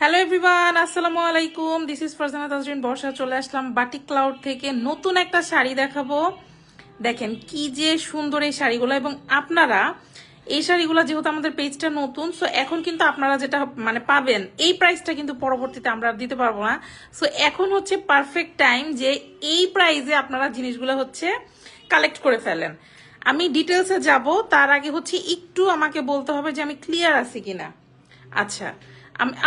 Hello everyone, আসসালামু আলাইকুম। This is Farzana Tazreen বর্ষা। চলে আসলাম বাটিক ক্লাউড থেকে নতুন একটা শাড়ি দেখাবো। দেখেন কি যে সুন্দর এই শাড়িগুলো, এবং আপনারা এই শাড়িগুলো যেহেতু আমাদের পেজটা নতুন, সো এখন কিন্তু আপনারা যেটা মানে পাবেন এই প্রাইসটা কিন্তু পরবর্তীতে আমরা আর দিতে পারবো না। সো এখন হচ্ছে পারফেক্ট টাইম যে এই প্রাইসে আপনারা জিনিসগুলো হচ্ছে কালেক্ট করে ফেলেন। আমি ডিটেলসে যাব, তার আগে হচ্ছে একটু আমাকে বলতে হবে যে আমি ক্লিয়ার আছি কিনা। আচ্ছা,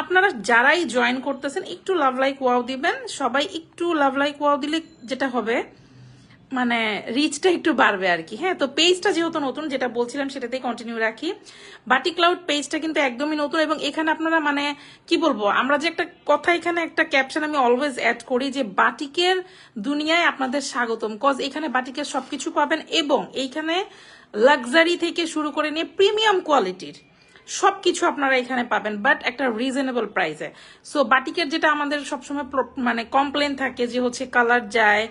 আপনারা যারাই জয়েন করতেছেন একটু লাভ লাইক ওয়াও দিবেন। সবাই একটু লাভ লাইক ওয়াও দিলে যেটা হবে মানে রিচটা একটু বাড়বে আর কি। হ্যাঁ, তো পেজটা যেহেতু নতুন, যেটা বলছিলাম সেটাতেই কন্টিনিউ রাখি। বাটিক ক্লাউড পেজটা কিন্তু একদমই নতুন, এবং এখানে আপনারা মানে কি বলবো, আমরা যে একটা কথা এখানে একটা ক্যাপশন আমি অলওয়েজ অ্যাড করি যে বাটিকের দুনিয়ায় আপনাদের স্বাগতম, কজ এখানে বাটিকের সবকিছু পাবেন, এবং এইখানে লাক্সারি থেকে শুরু করে নিয়ে প্রিমিয়াম কোয়ালিটির সবকিছু আপনারা এখানে পাবেন, বাট একটা রিজনেবল প্রাইসে। সো বাটিকের যেটা আমাদের সবসময় মানে কমপ্লেন থাকে যে হচ্ছে কালার যায়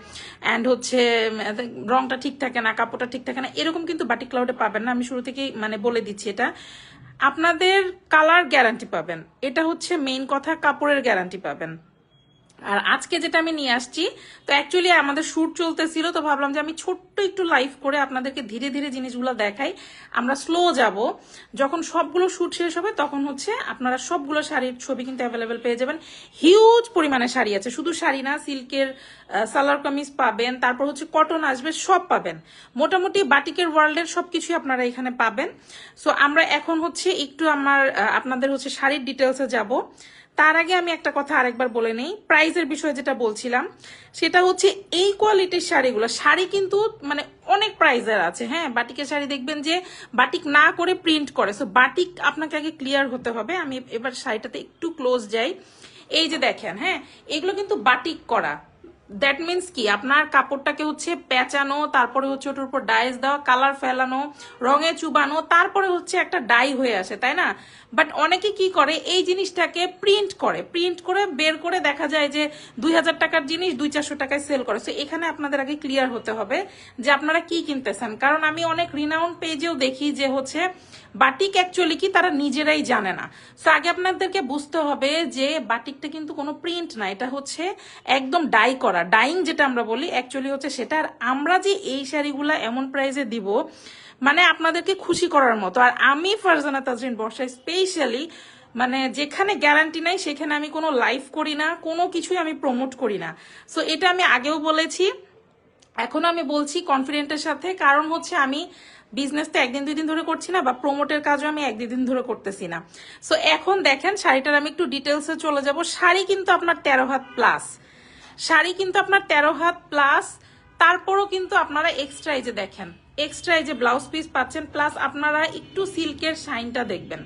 অ্যান্ড হচ্ছে রংটা ঠিক থাকে না, কাপড়টা ঠিক থাকে না, এরকম কিন্তু বাটিক ক্লাউডে পাবেন না। আমি শুরু থেকেই মানে বলে দিচ্ছি, এটা আপনাদের কালার গ্যারান্টি পাবেন, এটা হচ্ছে মেইন কথা, কাপড়ের গ্যারান্টি পাবেন। আর আজকে যেটা আমি নিয়ে আসছি, তো অ্যাকচুয়ালি আমাদের শুট চলতেছিল, তো ভাবলাম যে আমি ছোট্ট একটু লাইভ করে আপনাদেরকে ধীরে ধীরে জিনিসগুলো দেখাই। আমরা স্লো যাব, যখন সবগুলো শুট শেষ হবে তখন হচ্ছে আপনারা সবগুলো শাড়ির ছবি কিন্তু অ্যাভেলেবেল পেয়ে যাবেন। হিউজ পরিমাণে শাড়ি আছে, শুধু শাড়ি না, সিল্কের সালোয়ার কামিজ পাবেন, তারপর হচ্ছে কটন আসবে, সব পাবেন। মোটামুটি বাটিকের ওয়ার্ল্ডের সবকিছুই আপনারা এখানে পাবেন। সো আমরা এখন হচ্ছে একটু আপনাদের হচ্ছে শাড়ির ডিটেলসে যাব। তার আগে আমি একটা কথা আরেকবার বলে নেই, প্রাইসের বিষয়ে যেটা বলছিলাম সেটা হচ্ছে এই কোয়ালিটির শাড়িগুলো, শাড়ি কিন্তু মানে অনেক প্রাইসের আছে। হ্যাঁ, বাটিকের শাড়ি দেখবেন যে বাটিক না করে প্রিন্ট করে, সো বাটিক আপনাকে আগে ক্লিয়ার হতে হবে। আমি এবার শাড়িটাতে একটু ক্লোজ যাই। এই যে দেখেন, হ্যাঁ, এগুলো কিন্তু বাটিক করা। দ্যাট মিনস কি, আপনার কাপড়টাকে হচ্ছে পেঁচানো, তারপরে হচ্ছে ওটার উপর ডাইস দেওয়া, কালার ফেলানো, রঙে চুবানো, তারপরে হচ্ছে একটা ডাই হয়ে আসে, তাই না? বাট অনেকে কি করে, এই জিনিসটাকে প্রিন্ট করে, প্রিন্ট করে বের করে দেখা যায় যে 2000 টাকার জিনিস 200-400 টাকায় সেল করে। সো এখানে আপনাদের আগে ক্লিয়ার হতে হবে যে আপনারা কি কিনতেছেন, কারণ আমি অনেক রিনাউন্ড পেজেও দেখি যে হচ্ছে বাটিক অ্যাকচুয়ালি কি তারা নিজেরাই জানে না। সো আগে আপনাদেরকে বুঝতে হবে যে বাটিকটা কিন্তু কোনো প্রিন্ট না, এটা হচ্ছে একদম ডাই করা, ডাইং যেটা আমরা বলি অ্যাকচুয়ালি হচ্ছে সেটা। আর আমরা যে এই শাড়িগুলা এমন প্রাইসে দিব মানে আপনাদেরকে খুশি করার মতো। আর আমি ফারজানা তাজরিন বর্ষা স্পেশালি মানে যেখানে গ্যারান্টি নাই সেখানে আমি কোনো লাইভ করি না, কোনো কিছুই আমি প্রমোট করি না। সো এটা আমি আগেও বলেছি, এখন আমি বলছি কনফিডেন্টের সাথে, কারণ হচ্ছে আমি বিজনেস তো একদিন দুই দিন ধরে করছি না, বা প্রমোটের কাজও আমি এক দুই দিন ধরে করতেছি না। সো এখন দেখেন শাড়িটার আমি একটু ডিটেলসে চলে যাব। শাড়ি কিন্তু আপনার 13 হাত প্লাস, শাড়ি কিন্তু আপনার 13 হাত প্লাস। তারপরও কিন্তু আপনারা এক্সট্রা এই যে দেখেন, এক্সট্রা এই যে ব্লাউজ পিস পাচ্ছেন, প্লাস আপনারা একটু সিল্কের শাইনটা দেখবেন।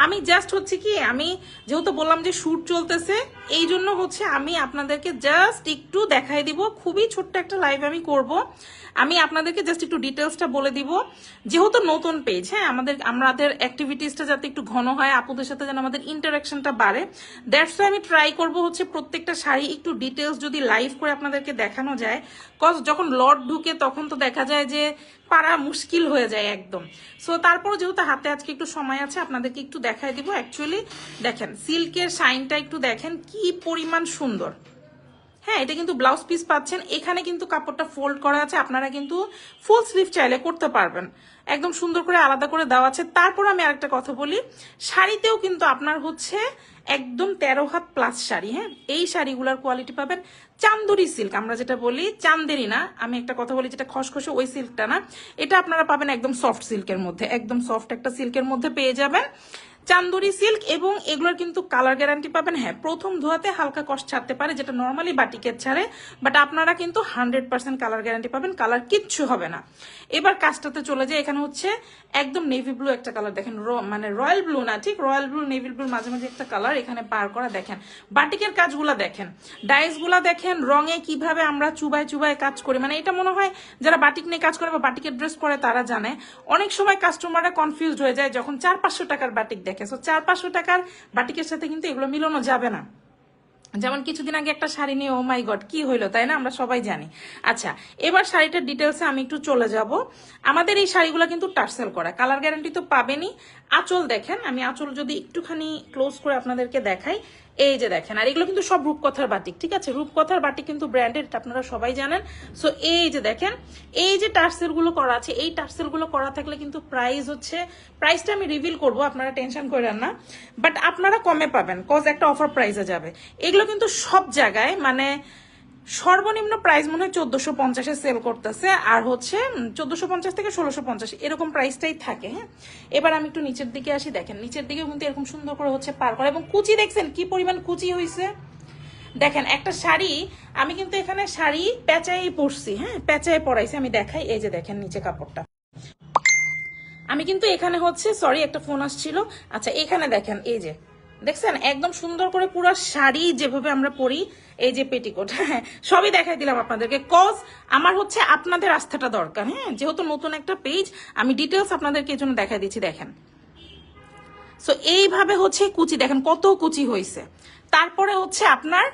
আমি জাস্ট হচ্ছে কি, আমি যেহেতু বললাম যে শুট চলতেছে, এই জন্য হচ্ছে আমি আপনাদেরকে জাস্ট একটু দেখাই দিব, খুবই ছোট্ট একটা লাইভ আমি করব। আমি আপনাদেরকে জাস্ট একটু ডিটেলসটা বলে দিব, যেহেতু নতুন পেজ। হ্যাঁ, আমাদের অ্যাক্টিভিটিসটা যাতে একটু ঘন হয়, আপুদের সাথে যেন আমাদের ইন্টারাকশনটা বাড়ে, দ্যাটস ওয়াই আমি ট্রাই করব হচ্ছে প্রত্যেকটা শাড়ি একটু ডিটেলস যদি লাইভ করে আপনাদেরকে দেখানো যায়। কজ যখন লট ঢুকে তখন তো দেখা যায় যে পারা মুশকিল হয়ে যায় একদম। সো তারপর যেহেতু হাতে আজকে একটু সময় আছে, আপনাদেরকে একটু দেখাই দিব। অ্যাকচুয়ালি দেখেন সিল্কের শাইনটা একটু দেখেন কি পরিমাণ সুন্দর। হ্যাঁ, এটা কিন্তু ব্লাউজ পিস পাচ্ছেন, এখানে কিন্তু কাপড়টা ফোল্ড করা আছে, আপনারা কিন্তু ফুল স্লিভ চাইলে করতে পারবেন, একদম সুন্দর করে আলাদা করে দেওয়া আছে। তারপর আমি আরেকটা কথা বলি, শাড়িতেও কিন্তু আপনার হচ্ছে একদম 13 হাত প্লাস শাড়ি। হ্যাঁ, এই শাড়িগুলোর কোয়ালিটি পাবেন চান্দরি সিল্ক, আমরা যেটা বলি চান্দেরি না, আমি একটা কথা বলি যেটা খসখসে ওই সিল্কটা না, এটা আপনারা পাবেন একদম সফট সিল্কের মধ্যে, একদম সফট একটা সিল্কের মধ্যে পেয়ে যাবেন চান্দুরি সিল্ক। এবং এগুলোর কিন্তু কালার গ্যারান্টি পাবেন। হ্যাঁ, প্রথম ধোয়াতে হালকা কষ্ট ছাড়তে পারে, যেটা নর্মালি বাটিকের ছাড়ে, বাট আপনারা কিন্তু 100% কালার গ্যারান্টি পাবেন, কালার কিচ্ছু হবে না। এবার কাজটাতে চলে যায়, এখানে হচ্ছে একদম নেভি ব্লু একটা কালার দেখেন, মানে রয়্যাল ব্লু না, ঠিক রয়্যাল ব্লু নেভি ব্লুর মাঝামাঝি একটা কালার এখানে পার করা। দেখেন বাটিকের কাজগুলা দেখেন, ডাইস গুলা দেখেন, রঙে কিভাবে আমরা চুবাই চুবাই কাজ করি, মানে এটা মনে হয় যারা বাটিক নিয়ে কাজ করে বা বাটিকের ড্রেস পরে তারা জানে। অনেক সময় কাস্টমাররা কনফিউজড হয়ে যায় যখন 400-500 টাকার বাটিক দেখে। সো 400-500 টাকার বাটিকের সাথে কিন্তু এগুলো মিলানো যাবে না। যেমন কিছুদিন আগে একটা শাড়ি নিয়ে ও মাই গড কি হইলো, তাই না, আমরা সবাই জানি। আচ্ছা, এবার শাড়িটার ডিটেলসে আমি একটু চলে যাব। আমাদের এই শাড়িগুলো কিন্তু টার্সেল করা, কালার গ্যারান্টি তো পাবেনই। আঁচল দেখেন, আমি আঁচল যদি একটুখানি ক্লোজ করে আপনাদেরকে দেখাই, এই যে দেখেন। আর এগুলো কিন্তু সব রূপকথার বাটিক, ঠিক আছে? রূপকথার বাটিক কিন্তু ব্র্যান্ডেড, আপনারা সবাই জানেন। সো এই যে দেখেন, এই যে টার্সেল গুলো করা আছে, এই টার্সেল গুলো করা থাকলে কিন্তু প্রাইস হচ্ছে, প্রাইসটা আমি রিভিল করব, আপনারা টেনশন করেন না, বাট আপনারা কমে পাবেন, কজ একটা অফার প্রাইসে যাবে। এগুলো কিন্তু সব জায়গায় মানে সর্বনিম্ন প্রাইস মনে হয় 1450-এ সেল করতেছে, আর হচ্ছে 1450 থেকে 1650 এরকম প্রাইসটাই থাকে। হ্যাঁ, এবার আমি একটু নিচের দিকে আসি, দেখেন নিচের দিকে কিন্তু এরকম সুন্দর করে হচ্ছে পার করা, এবং কুচি দেখছেন কি পরিমাণ কুচি হয়েছে। দেখেন একটা শাড়ি, আমি কিন্তু এখানে শাড়ি পেঁচাই পরছি, হ্যাঁ পেঁচাই পরাইছি, আমি দেখাই, এই যে দেখেন নিচে কাপড়টা, আমি কিন্তু এখানে হচ্ছে, সরি একটা ফোন আসছিল, আচ্ছা এখানে দেখেন, এই যে দেখছেন একদম সুন্দর করে পুরো শাড়ি যেভাবে আমরা পরি, এই যে পেটিকোট, হ্যাঁ সবই দেখাই দিলাম আপনাদেরকে, কজ আমার হচ্ছে আপনাদের আস্থাটা দরকার। হ্যাঁ, যেহেতু নতুন একটা পেজ, আমি ডিটেলস আপনাদেরকে এই জন্য দেখাই দিচ্ছি। দেখেন, সো এইভাবে হচ্ছে কুচি দেখেন কত কুচি হয়েছে। তারপরে হচ্ছে আপনার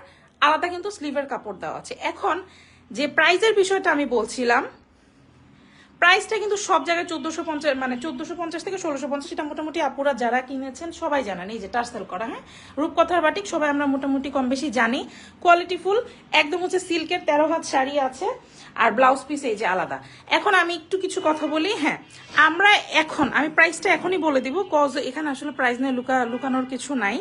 আলাদা কিন্তু স্লিভের কাপড় দেওয়া আছে। এখন যে প্রাইজের বিষয়টা আমি বলছিলাম, প্রাইসটা কিন্তু সব জায়গায় 1450, মানে 1450 থেকে 1650, এটা মোটামুটি আপুরা যারা কিনেছেন সবাই জানেন। এই যে টার্সেল করা, হ্যাঁ রূপকথার বাটিক সবাই আমরা মোটামুটি কম বেশি জানি। কোয়ালিটি ফুল একদম হচ্ছে সিল্কের 13 হাত শাড়ি আছে, আর ব্লাউজ পিস এই যে আলাদা। এখন আমি একটু কিছু কথা বলি, হ্যাঁ আমরা এখন আমি প্রাইসটা এখনই বলে দিব, কজ এখানে আসলে প্রাইস নিয়ে লুকানোর কিছু নাই।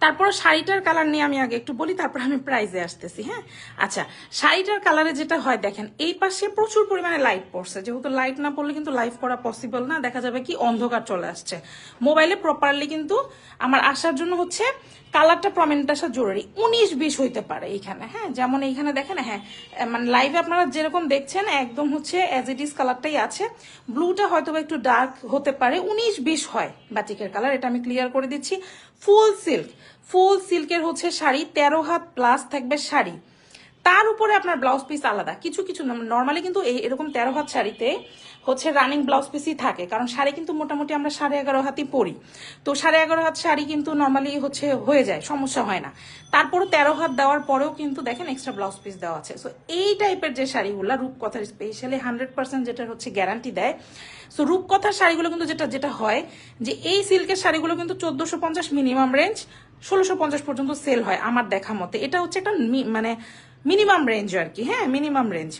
তারপর শাড়িটার কালার নিয়ে আমি আগে একটু বলি, তারপর আমি প্রাইজে আসতেছি। হ্যাঁ, আচ্ছা শাড়িটার কালারে যেটা হয় দেখেন, এই পাশে প্রচুর পরিমাণে লাইট পড়ছে, যেহেতু লাইট না পড়লে কিন্তু লাইভ করা পসিবল না, দেখা যাবে কি অন্ধকার চলে আসছে মোবাইলে প্রপারলি, কিন্তু আমার আসার জন্য হচ্ছে কালারটা প্রমিনেন্ট আসা জরুরি। 19-20 হইতে পারে এইখানে, হ্যাঁ যেমন এইখানে দেখেন, হ্যাঁ মানে লাইভে আপনারা যেরকম দেখছেন একদম হচ্ছে অ্যাজ ইট ইজ কালারটাই আছে, ব্লুটা হয়তো একটু ডার্ক হতে পারে, 19-20 হয় বাটিকের কালার, এটা আমি ক্লিয়ার করে দিচ্ছি। ফুল সিল্ক, ফুল সিল্কের হচ্ছে শাড়ি, 13 হাত প্লাস থাকবে শাড়ি, তার উপরে আপনার ব্লাউজ পিস আলাদা। কিছু কিছু নর্মালি কিন্তু এরকম 13 হাত শাড়িতে হচ্ছে রানিং ব্লাউজ পিসই থাকে, কারণ শাড়ি কিন্তু মোটামুটি আমরা 11.5 হাতই পরি, তো 11.5 হাত শাড়ি কিন্তু নর্মালি হচ্ছে হয়ে যায়, সমস্যা হয় না। তারপরে 13 হাত দেওয়ার পরেও কিন্তু দেখেন এক্সট্রা ব্লাউজ পিস দেওয়া আছে। সো এই টাইপের যে শাড়িগুলা রূপকথার স্পেশালি 100% যেটা হচ্ছে গ্যারান্টি দেয়। সো রূপকথার শাড়িগুলো কিন্তু যেটা হয় যে এই সিল্কের শাড়িগুলো কিন্তু 1450 মিনিমাম রেঞ্জ, 1650 পর্যন্ত সেল হয় আমার দেখা মতে। এটা হচ্ছে একটা মানে মিনিমাম রেঞ্জ আর কি, হ্যাঁ মিনিমাম রেঞ্জ।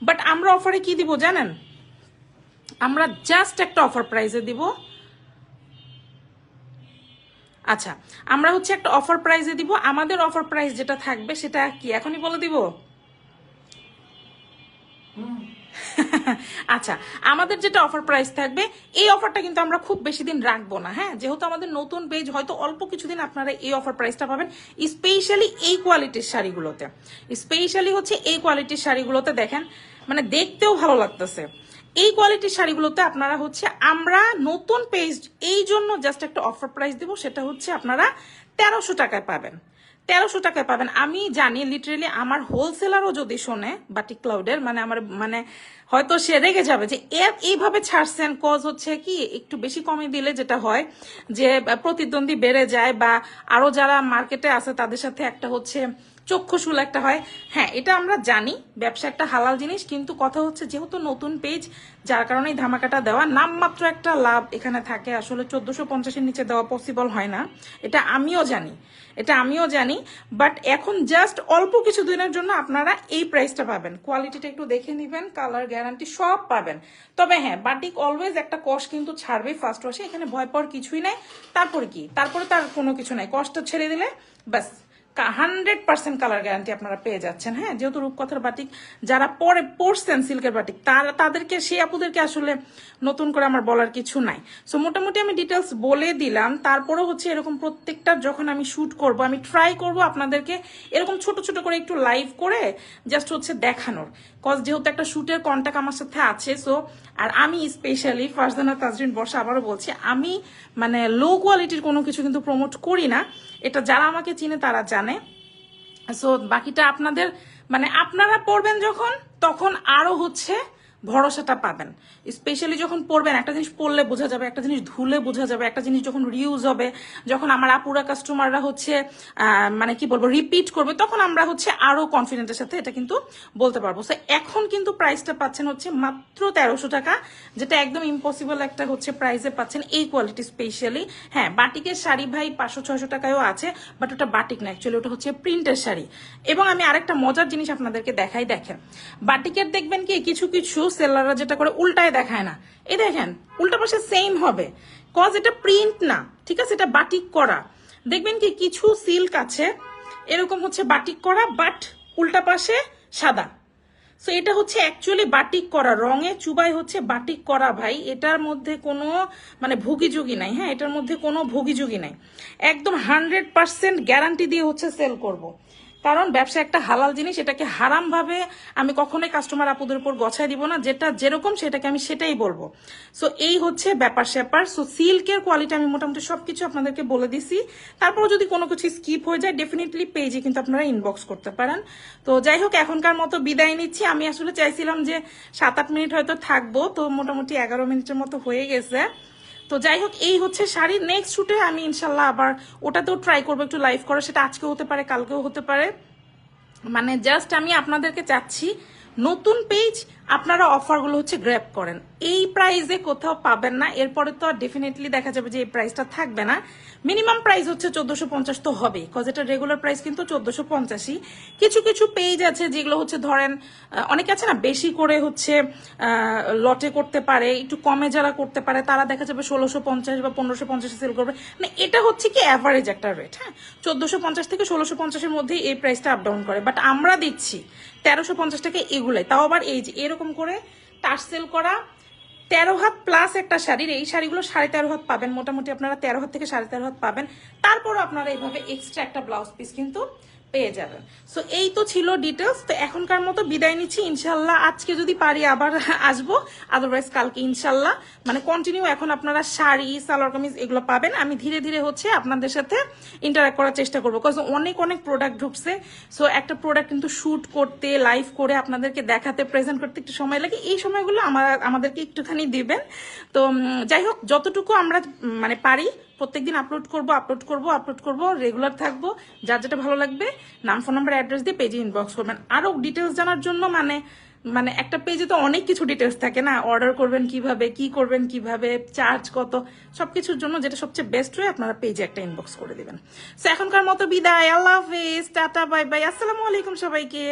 বাট আমরা অফারে কি দিব জানেন, আমরা জাস্ট একটা অফার প্রাইসে দিব। আচ্ছা, আমরা হচ্ছে একটা অফার প্রাইসে দিব, আমাদের অফার প্রাইস যেটা থাকবে সেটা কি এখনই বলে দিব? আচ্ছা, আমাদের যেটা অফার প্রাইস থাকবে, এই অফারটা কিন্তু আমরা খুব বেশি দিন রাখবো না। হ্যাঁ, যেহেতু আমাদের নতুন পেজ, হয়তো অল্প কিছুদিন আপনারা এই অফার প্রাইসটা পাবেন, স্পেশালি এই কোয়ালিটির শাড়িগুলোতে, স্পেশালি হচ্ছে এই কোয়ালিটির শাড়িগুলোতে দেখেন মানে দেখতেও ভালো লাগতেছে। এই কোয়ালিটির শাড়িগুলোতে আপনারা হচ্ছে আমরা নতুন পেজ এই জন্য জাস্ট একটা অফার প্রাইস দিব, সেটা হচ্ছে আপনারা 1300 টাকায় পাবেন, 1300 টাকায় পাবেন। আমি জানি লিটারেলি আমার হোলসেলারও যদি শোনে বাটিক ক্লাউডের, মানে আমার মানে হয়তো সে রেগে যাবে যে এইভাবে ছাড়ছেন, কজ হচ্ছে কি একটু বেশি কমে দিলে যেটা হয় যে প্রতিদ্বন্দ্বী বেড়ে যায়, বা আরো যারা মার্কেটে আছে তাদের সাথে একটা হচ্ছে চক্ষুশূল একটা হয়। হ্যাঁ এটা আমরা জানি, ব্যবসা একটা হালাল জিনিস, কিন্তু কথা হচ্ছে যেহেতু নতুন পেজ, যার কারণে এই ধামাকাটা দেওয়া, নামমাত্র একটা লাভ এখানে থাকে, আসলে 1450-এর নিচে দেওয়া পসিবল হয় না, এটা আমিও জানি, এটা আমিও জানি। বাট এখন জাস্ট অল্প কিছু দিনের জন্য আপনারা এই প্রাইসটা পাবেন, কোয়ালিটিটা একটু দেখে নিবেন, কালার গ্যারান্টি সব পাবেন। তবে হ্যাঁ বাটিক অলওয়েজ একটা কষ্ট কিন্তু ছাড়বে ফার্স্ট ওয়াশে, এখানে ভয় পাওয়ার কিছুই নাই। তারপরে কি, তারপরে তার কোনো কিছু নাই, কষ্টটা ছেড়ে দিলে ব্যাস 100% কালার গ্যারান্টি আপনারা পেয়ে যাচ্ছেন। হ্যাঁ, যেহেতু রূপকথার বাটিক যারা পরে পড়ছেন সিল্কের বাটিক, তাদেরকে সেই আপুদেরকে আসলে নতুন করে আমার বলার কিছু নাই। সো মোটামুটি আমি ডিটেলস বলে দিলাম। তারপরে হচ্ছে এরকম প্রত্যেকটা যখন আমি শুট করব, আমি ট্রাই করব আপনাদেরকে এরকম ছোট ছোট করে একটু লাইভ করে জাস্ট হচ্ছে দেখানোর, কজ যেহেতু একটা শুটের কন্ট্যাক্ট আমার সাথে আছে। সো আর আমি স্পেশালি ফারজানা তাজরিন বর্ষা, আবারও বলছি, আমি মানে লো কোয়ালিটির কোনো কিছু কিন্তু প্রমোট করি না, এটা যারা আমাকে চিনে তারা জানে। সো বাকিটা আপনাদের মানে আপনারা পড়বেন যখন, তখন আরো হচ্ছে ভরসাটা পাবেন। স্পেশালি যখন পরবেন, একটা জিনিস পরলে বোঝা যাবে, একটা জিনিস ধুলে বোঝা যাবে, একটা জিনিস যখন রিউজ হবে, যখন আমার আপুরা কাস্টমাররা হচ্ছে মানে কি বলবো রিপিট করবে, তখন আমরা হচ্ছে আরো কনফিডেন্টের সাথে এটা কিন্তু বলতে পারবো। সো এখন কিন্তু প্রাইসটা পাচ্ছেন হচ্ছে মাত্র 1300 টাকা, যেটা একদম ইম্পসিবল একটা হচ্ছে প্রাইসে পাচ্ছেন এই কোয়ালিটি স্পেশালি। হ্যাঁ, বাটিকের শাড়ি ভাই 500-600 টাকায়ও আছে, বাট ওটা বাটিক না, অ্যাকচুয়ালি ওটা হচ্ছে প্রিন্টের শাড়ি। এবং আমি আরেকটা মজার জিনিস আপনাদেরকে দেখাই, দেখেন বাটিকের দেখবেন কি কিছু কিছু সেলাররা যেটা করে উল্টায় দেখায় না, এই দেখেন উল্টা পাশে সেম হবে, কজ এটা প্রিন্ট না, ঠিক আছে, এটা বাটিক করা। দেখবেন কি কিছু সিল্ক আছে এরকম হচ্ছে বাটিক করা, বাট উল্টা পাশে সাদা। সো এটা হচ্ছে অ্যাকচুয়ালি বাটিক করা, রঙে চুবাই হচ্ছে বাটিক করা ভাই। এটার মধ্যে কোনো মানে ভুগিযুগি নাই। হ্যাঁ, এটার মধ্যে কোনো ভুগিযুগি নাই, একদম 100% গ্যারান্টি দিয়ে হচ্ছে সেল করব। কারণ ব্যবসা একটা হালাল জিনিস, এটাকে হারাম ভাবে আমি কখনোই কাস্টমার আপুদের উপর গছায় দিব না, যেটা যেরকম সেটাকে আমি সেটাই বলবো। সো এই হচ্ছে ব্যাপার স্যাপার। সো সিল্কের কোয়ালিটি আমি মোটামুটি সবকিছু আপনাদেরকে বলে দিছি। তারপর যদি কোনো কিছু স্কিপ হয়ে যায় ডেফিনেটলি পেজে কিন্তু আপনারা ইনবক্স করতে পারেন। তো যাই হোক, এখনকার মতো বিদায় নিচ্ছি। আমি আসলে চাইছিলাম যে 7-8 মিনিট হয়তো থাকবো, তো মোটামুটি 11 মিনিটের মতো হয়ে গেছে। তো যাই হোক, এই হচ্ছে শাড়ি। নেক্সট শুটে আমি ইনশাল্লাহ আবার ওটাতেও ট্রাই করবো একটু লাইভ করা, সেটা আজকেও হতে পারে কালকেও হতে পারে। মানে জাস্ট আমি আপনাদেরকে চাচ্ছি নতুন পেজ আপনারা অফারগুলো হচ্ছে গ্র্যাব করেন। এই প্রাইসে কোথাও পাবেন না, এরপরে তো ডেফিনেটলি দেখা যাবে যে এই প্রাইসটা থাকবে না। মিনিমাম প্রাইস হচ্ছে 1450 তো হবে, কজ এটা রেগুলার প্রাইস কিন্তু 1450। কিছু কিছু পেজ আছে যেগুলো হচ্ছে ধরেন অনেকে আছে না বেশি করে হচ্ছে লটে করতে পারে, একটু কমে যারা করতে পারে তারা দেখা যাবে 1650 বা 1550 সেল করবে। মানে এটা হচ্ছে কি অ্যাভারেজ একটা রেট। হ্যাঁ, 1450 থেকে 1650-এর মধ্যে এই প্রাইসটা আপ ডাউন করে, বাট আমরা দিচ্ছি 1350 টাকা এগুলাই, তাও আবার এই যে এরকম করে টার্সেল করা 13 হাত প্লাস একটা শাড়ির। এই শাড়িগুলো 13.5 হাত পাবেন, মোটামুটি আপনারা 13 হাত থেকে 13.5 হাত পাবেন। তারপরও আপনারা এইভাবে এক্সট্রা একটা ব্লাউজ পিস কিন্তু পেয়ে যাবেন। সো এই তো ছিল ডিটেলস। তো এখনকার মতো বিদায় নিচ্ছি, ইনশাল্লাহ আজকে যদি পারি আবার আসবো, আদারওয়াইজ কালকে ইনশাল্লাহ মানে কন্টিনিউ এখন আপনারা শাড়ি সালোয়ার কামিজ এগুলো পাবেন। আমি ধীরে ধীরে হচ্ছে আপনাদের সাথে ইন্টারাক্ট করার চেষ্টা করবো, কারণ অনেক অনেক প্রোডাক্ট ঢুকছে। সো একটা প্রোডাক্ট কিন্তু শুট করতে, লাইভ করে আপনাদেরকে দেখাতে, প্রেজেন্ট করতে একটু সময় লাগে। এই সময়গুলো আমাদেরকে একটুখানি দিবেন। তো যাই হোক, যতটুকু আমরা মানে পারি প্রত্যেকদিন আপলোড করব, রেগুলার থাকবো। যার যেটা ভালো লাগবে নাম, ফোন নাম্বার, অ্যাড্রেস দিয়ে পেজে ইনবক্স করবেন। আরো ডিটেলস জানার জন্য মানে মানে একটা পেজে তো অনেক কিছু ডিটেলস থাকে না, অর্ডার করবেন কিভাবে, কি করবেন কিভাবে, চার্জ কত, সবকিছুর জন্য যেটা সবচেয়ে বেস্ট হয় আপনারা পেজে একটা ইনবক্স করে দিবেন। সো এখনকার মতো বিদায়, আল্লাহ হাফেজ, টাটা, বাই বাই, আসসালামু আলাইকুম সবাইকে।